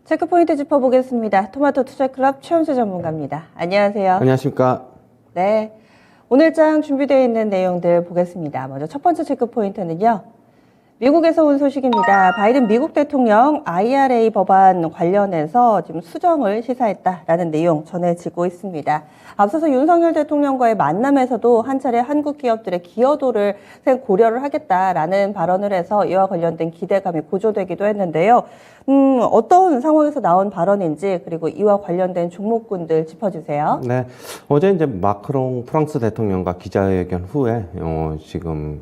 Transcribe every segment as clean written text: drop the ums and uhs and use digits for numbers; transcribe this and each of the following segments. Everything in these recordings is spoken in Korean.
체크포인트 짚어보겠습니다. 토마토 투자클럽 최원수 전문가입니다. 안녕하세요. 안녕하십니까. 네. 오늘장 준비되어 있는 내용들 보겠습니다. 먼저 첫 번째 체크포인트는요. 미국에서 온 소식입니다. 바이든 미국 대통령 IRA 법안 관련해서 지금 수정을 시사했다라는 내용 전해지고 있습니다. 앞서서 윤석열 대통령과의 만남에서도 한 차례 한국 기업들의 기여도를 고려를 하겠다라는 발언을 해서 이와 관련된 기대감이 고조되기도 했는데요. 어떤 상황에서 나온 발언인지 그리고 이와 관련된 종목군들 짚어주세요. 네. 어제 이제 마크롱 프랑스 대통령과 기자회견 후에 지금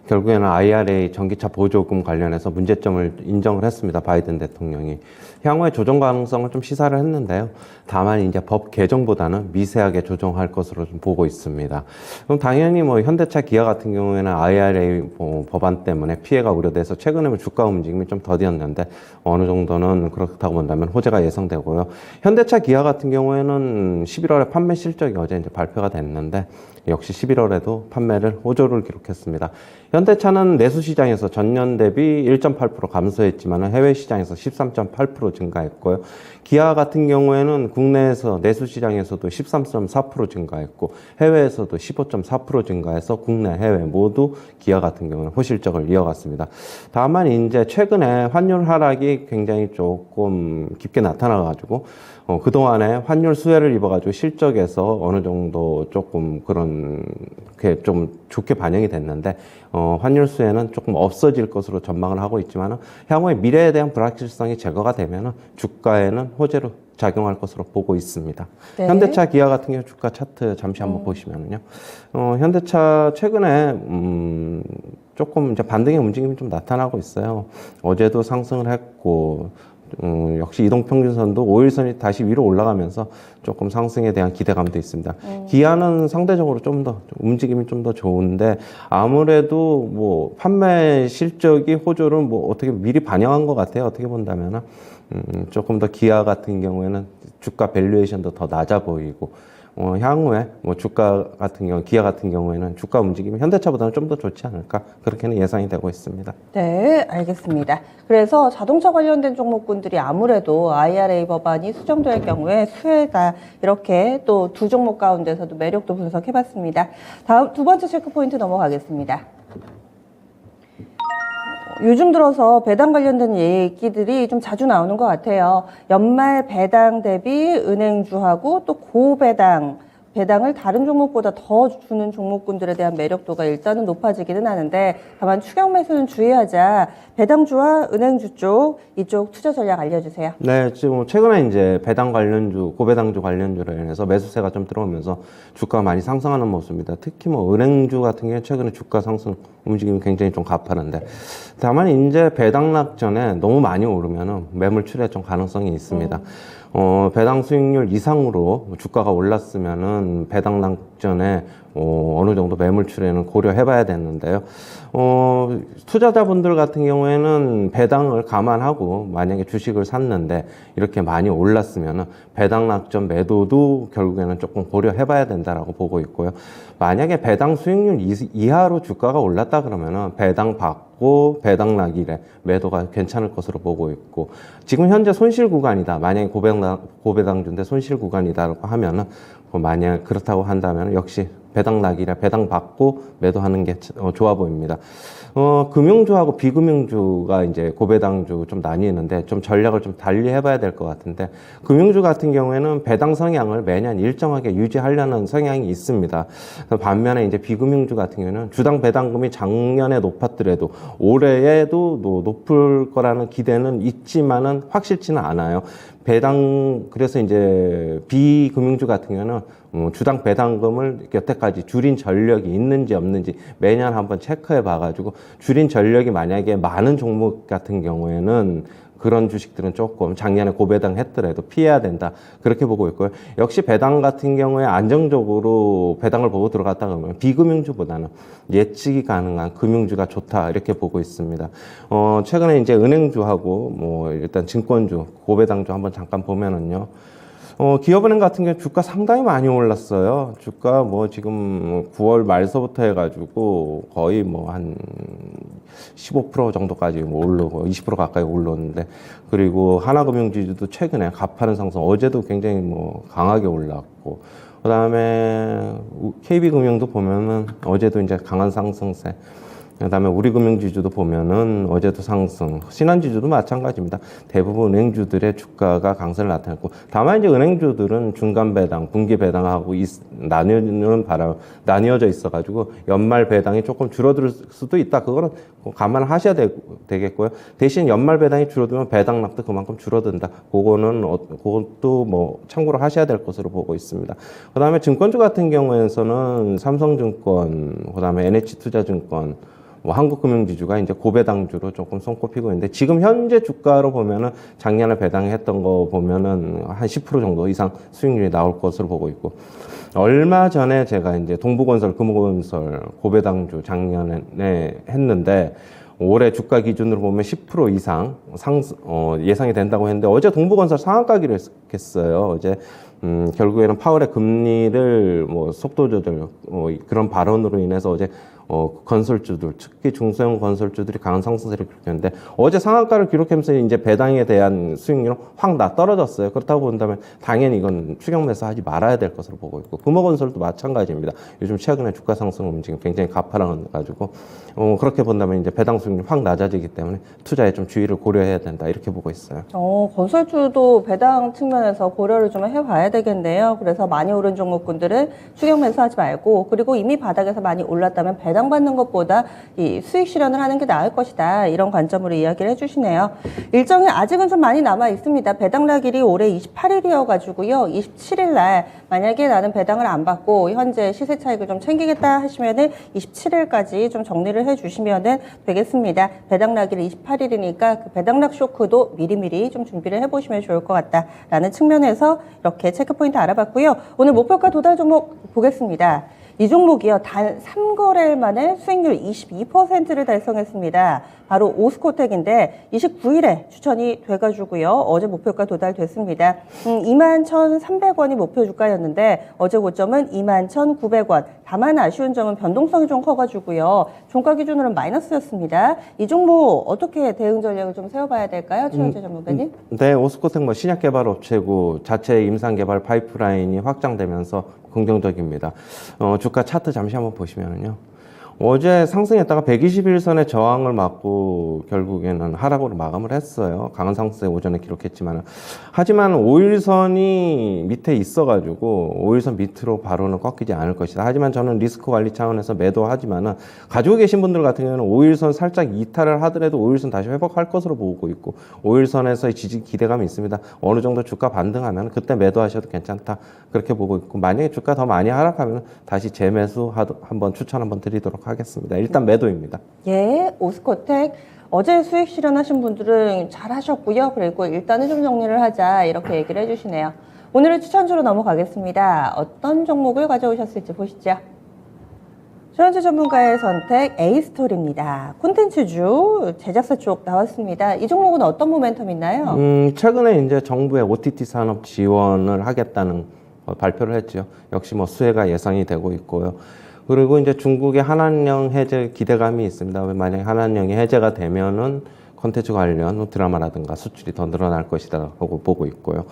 결국에는 IRA 전기차 보조금 관련해서 문제점을 인정을 했습니다. 바이든 대통령이. 향후에 조정 가능성을 좀 시사를 했는데요. 다만 이제 법 개정보다는 미세하게 조정할 것으로 좀 보고 있습니다. 그럼 당연히 현대차, 기아 같은 경우에는 IRA 법안 때문에 피해가 우려돼서 최근에 주가 움직임이 좀 더디었는데 어느 정도는 그렇다고 본다면 호재가 예상되고요. 현대차, 기아 같은 경우에는 11월에 판매 실적이 어제 이제 발표가 됐는데 역시 11월에도 판매를 호조를 기록했습니다. 현대차는 내수 시장에서 전년 대비 1.8% 감소했지만 해외 시장에서 13.8% 증가했고요. 기아 같은 경우에는 국내에서 내수 시장에서도 13.4% 증가했고 해외에서도 15.4% 증가해서 국내 해외 모두 기아 같은 경우는 호실적을 이어갔습니다. 다만 이제 최근에 환율 하락이 굉장히 조금 깊게 나타나가지고 그동안에 환율 수혜를 입어가지고 실적에서 어느 정도 조금 그런 게 좀 좋게 반영이 됐는데 환율 수혜는 조금 없어질 것으로 전망을 하고 있지만 향후에 미래에 대한 불확실성이 제거가 되면 주가에는 호재로 작용할 것으로 보고 있습니다. 네. 현대차, 기아 같은 경우 주가 차트 잠시 한번 보시면요. 현대차 최근에 조금 이제 반등의 움직임이 좀 나타나고 있어요. 어제도 상승을 했고 역시 이동평균선도 5일선이 다시 위로 올라가면서 조금 상승에 대한 기대감도 있습니다. 기아는 상대적으로 좀 더 움직임이 좀 더 좋은데 아무래도 판매 실적이 호조를 어떻게 미리 반영한 것 같아요. 어떻게 본다면은 조금 더 기아 같은 경우에는 주가 밸류에이션도 더 낮아 보이고 향후에 주가 같은 경우, 기아 같은 경우에는 주가 움직임이 현대차보다는 좀 더 좋지 않을까 그렇게는 예상이 되고 있습니다. 네, 알겠습니다. 그래서 자동차 관련된 종목군들이 아무래도 IRA 법안이 수정될 경우에 수혜다 이렇게 또 두 종목 가운데서도 매력도 분석해봤습니다. 다음 두 번째 체크포인트 넘어가겠습니다. 요즘 들어서 배당 관련된 얘기들이 좀 자주 나오는 것 같아요. 연말 배당 대비 은행주하고 또 배당을 다른 종목보다 더 주는 종목군들에 대한 매력도가 일단은 높아지기는 하는데 다만 추격 매수는 주의하자. 배당주와 은행주 이쪽 투자 전략 알려주세요. 네, 지금 최근에 이제 배당 관련주, 고배당주 관련주로 인해서 매수세가 좀 들어오면서 주가가 많이 상승하는 모습입니다. 특히 은행주 같은 경우에 최근에 주가 상승 움직임이 굉장히 좀 가파른데 다만 이제 배당 낙전에 너무 많이 오르면은 매물 출회 좀 가능성이 있습니다. 배당 수익률 이상으로 주가가 올랐으면은 배당 낙전에 어느 정도 매물 출회는 고려해봐야 되는데요. 투자자분들 같은 경우에는 배당을 감안하고 만약에 주식을 샀는데 이렇게 많이 올랐으면은 배당 낙전 매도도 결국에는 조금 고려해봐야 된다라고 보고 있고요. 만약에 배당 수익률 이하로 주가가 올랐다 그러면은 배당 받고 배당 낙일에 매도가 괜찮을 것으로 보고 있고 지금 현재 손실 구간이다. 만약에 고배당주인데 손실 구간이다라고 하면은 만약 그렇다고 한다면 역시 배당 낙이라 배당 받고 매도하는 게 좋아 보입니다. 금융주하고 비금융주가 이제 고배당주 좀 나뉘는데 좀 전략을 좀 달리 해봐야 될 것 같은데 금융주 같은 경우에는 배당 성향을 매년 일정하게 유지하려는 성향이 있습니다. 반면에 이제 비금융주 같은 경우는 주당 배당금이 작년에 높았더라도 올해에도 높을 거라는 기대는 있지만은 확실치는 않아요. 그래서 이제 비금융주 같은 경우는 주당 배당금을 여태까지 줄인 전력이 있는지 없는지 매년 한번 체크해 봐가지고 줄인 전력이 만약에 많은 종목 같은 경우에는 그런 주식들은 조금 작년에 고배당 했더라도 피해야 된다. 그렇게 보고 있고요. 역시 배당 같은 경우에 안정적으로 배당을 보고 들어갔다 그러면 비금융주보다는 예측이 가능한 금융주가 좋다. 이렇게 보고 있습니다. 최근에 이제 은행주하고 일단 증권주, 고배당주 한번 잠깐 보면은요. 기업은행 같은 경우 주가 상당히 많이 올랐어요. 주가 뭐 지금 9월 말서부터 해가지고 거의 뭐 한 15% 정도까지 뭐 오르고 20% 가까이 올랐는데, 그리고 하나금융지주도 최근에 가파른 상승, 어제도 굉장히 뭐 강하게 올랐고, 그 다음에 KB금융도 보면은 어제도 이제 강한 상승세. 그다음에 우리금융지주도 보면은 어제도 상승, 신한지주도 마찬가지입니다. 대부분 은행주들의 주가가 강세를 나타냈고, 다만 이제 은행주들은 중간 배당, 분기 배당하고 나뉘어져 있어가지고 연말 배당이 조금 줄어들 수도 있다. 그거는 감안하셔야 되겠고요. 대신 연말 배당이 줄어들면 배당락도 그만큼 줄어든다. 그것도 뭐 참고로 하셔야 될 것으로 보고 있습니다. 그다음에 증권주 같은 경우에서는 삼성증권, 그다음에 NH투자증권, 뭐 한국금융지주가 이제 고배당주로 조금 손꼽히고 있는데, 지금 현재 주가로 보면은 작년에 배당했던 거 보면은 한 10% 정도 이상 수익률이 나올 것으로 보고 있고, 얼마 전에 제가 이제 동부건설, 금호건설 고배당주 작년에 했는데, 올해 주가 기준으로 보면 10% 이상 예상이 된다고 했는데, 어제 동부건설 상한가기로 했어요. 어제 결국에는 파월의 금리를 뭐 속도 조절 그런 발언으로 인해서 어제 건설주들, 특히 중소형 건설주들이 강한 상승세를 기록했는데, 어제 상한가를 기록하면서 이제 배당에 대한 수익률은 확 떨어졌어요. 그렇다고 본다면 당연히 이건 추격 매수하지 말아야 될 것으로 보고 있고, 금호건설도 마찬가지입니다. 요즘 최근에 주가 상승 움직임 굉장히 가파라가지고 그렇게 본다면 이제 배당 수익률이 확 낮아지기 때문에 투자에 좀 주의를 고려해야 된다, 이렇게 보고 있어요. 건설주도 배당 측면에서 고려를 좀 해봐야 되겠네요. 그래서 많이 오른 종목군들은 추격 매수하지 말고, 그리고 이미 바닥에서 많이 올랐다면 배당받는 것보다 이 수익 실현을 하는 게 나을 것이다, 이런 관점으로 이야기를 해주시네요. 일정이 아직은 좀 많이 남아 있습니다. 배당락일이 올해 28일이어가지고요. 27일 날 만약에 나는 배당을 안 받고 현재 시세 차익을 좀 챙기겠다 하시면은 27일까지 좀 정리를 해주시면은 되겠습니다. 배당락일이 28일이니까 그 배당락 쇼크도 미리미리 좀 준비를 해보시면 좋을 것 같다라는 측면에서 이렇게 체크포인트 알아봤고요. 오늘 목표가 도달 종목 보겠습니다. 이 종목이요, 단 3거래일 만에 수익률 22%를 달성했습니다. 바로 오스코텍인데 29일에 추천이 돼가지고요. 어제 목표가 도달됐습니다. 21,300원이 목표 주가였는데 어제 고점은 21,900원. 다만 아쉬운 점은 변동성이 좀 커가지고요. 종가 기준으로는 마이너스였습니다. 이 종목 어떻게 대응 전략을 좀 세워봐야 될까요? 최현재 전문가님? 네, 오스코텍 뭐 신약 개발 업체고 자체 임상 개발 파이프라인이 확장되면서 긍정적입니다. 주가 차트 잠시 한번 보시면요. 어제 상승했다가 121선의 저항을 맞고 결국에는 하락으로 마감을 했어요. 강한 상승세 오전에 기록했지만, 하지만 5일선이 밑에 있어가지고 5일선 밑으로 바로는 꺾이지 않을 것이다. 하지만 저는 리스크 관리 차원에서 매도하지만은, 가지고 계신 분들 같은 경우는 5일선 살짝 이탈을 하더라도 5일선 다시 회복할 것으로 보고 있고, 5일선에서의 지지 기대감이 있습니다. 어느 정도 주가 반등하면 그때 매도하셔도 괜찮다, 그렇게 보고 있고, 만약에 주가 더 많이 하락하면 다시 재매수 한번 추천 한번 드리도록 하겠습니다. 일단 매도입니다. 예, 오스코텍 어제 수익 실현하신 분들은 잘 하셨고요. 그리고 일단은 좀 정리를 하자, 이렇게 얘기를 해주시네요. 오늘의 추천주로 넘어가겠습니다. 어떤 종목을 가져오셨을지 보시죠. 최현재 전문가의 선택 A스토리입니다. 콘텐츠주 제작사 쪽 나왔습니다. 이 종목은 어떤 모멘텀 있나요? 최근에 이제 정부의 OTT 산업 지원을 하겠다는 발표를 했죠. 역시 뭐 수혜가 예상이 되고 있고요. 그리고 이제 중국의 한한령 해제 기대감이 있습니다. 만약에 한한령이 해제가 되면은 콘텐츠 관련 드라마라든가 수출이 더 늘어날 것이다 하고 보고 있고요.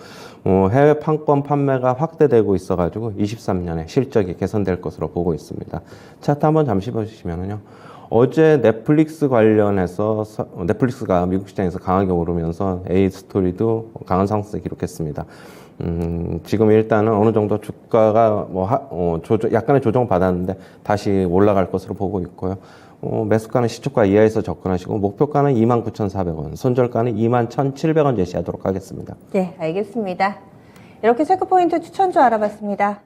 해외 판권 판매가 확대되고 있어가지고 23년에 실적이 개선될 것으로 보고 있습니다. 차트 한번 잠시 보시면은요. 어제 넷플릭스 관련해서 넷플릭스가 미국 시장에서 강하게 오르면서 A스토리도 강한 상승을 기록했습니다. 지금 일단은 어느 정도 주가가 약간의 조정을 받았는데 다시 올라갈 것으로 보고 있고요. 매수가는 시초가 이하에서 접근하시고, 목표가는 29,400원, 손절가는 21,700원 제시하도록 하겠습니다. 네, 알겠습니다. 이렇게 체크포인트 추천주 알아봤습니다.